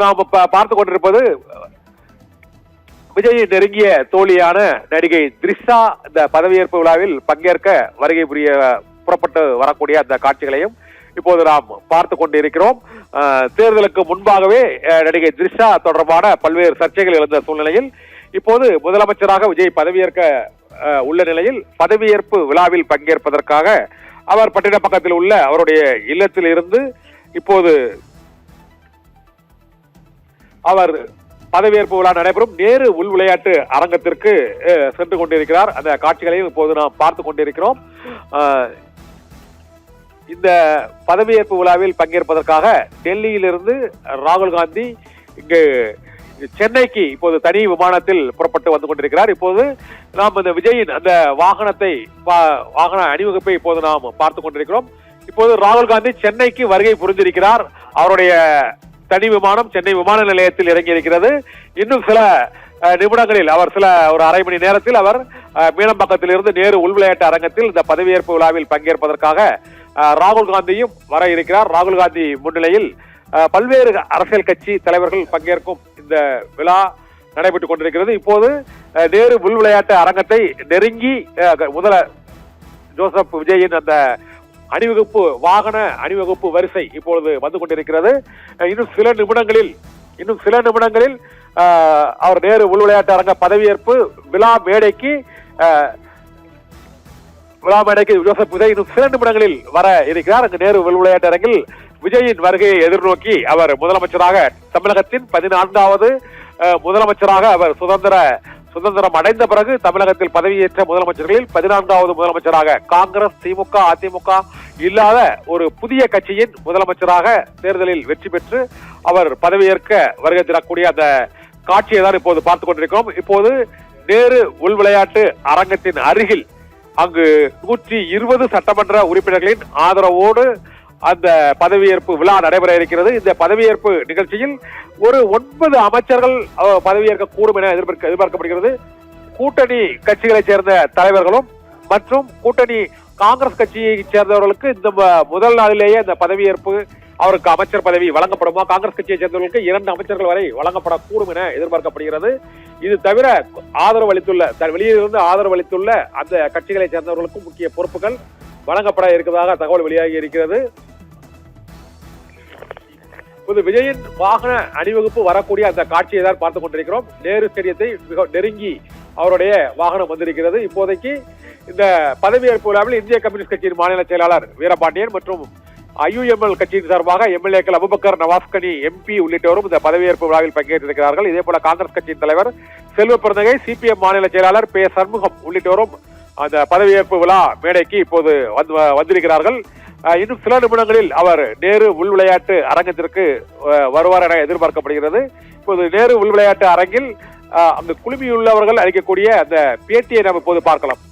நாம் பார்த்து கொண்டிருப்பது விஜய் நெருங்கிய தோழியான நடிகை த்ரிஷா இந்த பதவியேற்பு விழாவில் பங்கேற்க வருகை புரிய புறப்பட்டு வரக்கூடிய அந்த காட்சிகளையும் இப்போது நாம் பார்த்து கொண்டிருக்கிறோம். தேர்தலுக்கு முன்பாகவே நடிகை த்ரிஷா தொடர்பான பல்வேறு சர்ச்சைகள் எழுந்த சூழ்நிலையில் இப்போது முதலமைச்சராக விஜய் பதவியேற்க உள்ள நிலையில் பதவியேற்பு விழாவில் பங்கேற்பதற்காக அவர் பட்டினப்பாக்கத்தில் உள்ள அவருடைய இல்லத்தில் இருந்து இப்போது அவர் பதவியேற்பு விழா நடைபெறும் நேரு உள் விளையாட்டு அரங்கத்திற்கு சென்று கொண்டிருக்கிறார். அந்த காட்சிகளையும் இப்போது நாம் பார்த்து கொண்டிருக்கிறோம். இந்த பதவியேற்பு விழாவில் பங்கேற்பதற்காக டெல்லியிலிருந்து ராகுல் காந்தி இங்கு சென்னைக்கு இப்போது தனி விமானத்தில் புறப்பட்டு வந்து கொண்டிருக்கிறார். இப்போது நாம் இந்த விஜயின் அந்த வாகன அணிவகுப்பை இப்போது நாம் பார்த்து கொண்டிருக்கிறோம். இப்போது ராகுல் காந்தி சென்னைக்கு வருகை புரிந்திருக்கிறார். அவருடைய தனி விமானம் சென்னை விமான நிலையத்தில் இறங்கி இருக்கிறது. இன்னும் சில நிமிடங்களில் அவர் ஒரு அரை மணி நேரத்தில் அவர் மீனம்பாக்கத்தில் இருந்து நேரு உள் விளையாட்டு அரங்கத்தில் இந்த பதவியேற்பு விழாவில் பங்கேற்பதற்காக ராகுல் காந்தியும் வர இருக்கிறார். ராகுல் காந்தி முன்னிலையில் பல்வேறு அரசியல் கட்சி தலைவர்கள் பங்கேற்கும் இந்த விழா நடைபெற்றுக் கொண்டிருக்கிறது. இப்போது நேரு உள் விளையாட்டு அரங்கத்தை நெருங்கி ஜோசப் விஜயின் அந்த வாகன அணிவகுப்பு வரிசை இப்பொழுது வந்து கொண்டிருக்கிறது. இன்னும் சில நிமிடங்களில் அவர் நேரு உள் விளையாட்டு அரங்க பதவியேற்பு விழா மேடைக்கு ஜோசப் விஜய் இன்னும் சில நிமிடங்களில் வர இருக்கிறார். அங்கு நேரு உள் விளையாட்டு அரங்கில் விஜயின் வருகையை எதிர்நோக்கி அவர் முதலமைச்சராக தமிழகத்தின் 14வது முதலமைச்சராக அவர் சுதந்திரம் அடைந்த பிறகு தமிழகத்தில் பதவியேற்ற முதலமைச்சர்களில் 14வது முதலமைச்சராக காங்கிரஸ், திமுக, அதிமுக இல்லாத ஒரு புதிய கட்சியின் முதலமைச்சராக தேர்தலில் வெற்றி பெற்று அவர் பதவியேற்க வருகை தரக்கூடிய அந்த காட்சியை தான் இப்போது பார்த்துக் கொண்டிருக்கிறோம். இப்போது நேரு உள் விளையாட்டு அரங்கத்தின் அருகில் அங்கு 120 சட்டமன்ற உறுப்பினர்களின் ஆதரவோடு அந்த பதவியேற்பு விழா நடைபெற இருக்கிறது. இந்த பதவியேற்பு நிகழ்ச்சியில் ஒரு 9 அமைச்சர்கள் பதவியேற்க கூடும் என எதிர்பார்க்கப்படுகிறது. கூட்டணி கட்சிகளைச் சேர்ந்த தலைவர்களும் மற்றும் கூட்டணி காங்கிரஸ் கட்சியை சேர்ந்தவர்களுக்கு இந்த முதல் நாளிலேயே இந்த பதவியேற்பு அவருக்கு அமைச்சர் பதவி வழங்கப்படுமா, காங்கிரஸ் கட்சியை சேர்ந்தவர்களுக்கு 2 அமைச்சர்கள் வரை வழங்கப்படக்கூடும் என எதிர்பார்க்கப்படுகிறது. இது தவிர வெளியிலிருந்து ஆதரவு அளித்துள்ள அந்த கட்சிகளை சேர்ந்தவர்களுக்கும் முக்கிய பொறுப்புகள் வழங்கப்பட இருப்பதாக தகவல் வெளியாகி இருக்கிறது. விஜயின் வாகன அணிவகுப்பு வரக்கூடிய அந்த காட்சியை தான் பார்த்துக் கொண்டிருக்கிறோம். நேரு ஸ்டேடியத்தை மிக நெருங்கி அவருடைய வாகனம் வந்திருக்கிறது. இப்போதைக்கு இந்த பதவியேற்பு விழாவில் இந்திய கம்யூனிஸ்ட் கட்சியின் மாநில செயலாளர் வீரபாண்டியன் மற்றும் IUML கட்சியின் சார்பாக எம்எல்ஏக்கள் அபுபக்கர், நவாஸ்கனி, MP உள்ளிட்டோரும் இந்த பதவியேற்பு விழாவில் பங்கேற்றிருக்கிறார்கள். இதே போல காங்கிரஸ் கட்சியின் தலைவர் செல்வ பெருந்தகை, CPM மாநில செயலாளர் பே சண்முகம் உள்ளிட்டோரும் அந்த பதவியேற்பு விழா மேடைக்கு இப்போது வந்திருக்கிறார்கள். இன்னும் சில நிமிடங்களில் அவர் நேரு உள் விளையாட்டு அரங்கத்திற்கு வருவார் என எதிர்பார்க்கப்படுகிறது. இப்போது நேரு உள் விளையாட்டு அரங்கில் அங்கு குழுமியுள்ளவர்கள் அளிக்கக்கூடிய அந்த பேட்டியை நாம் இப்போது பார்க்கலாம்.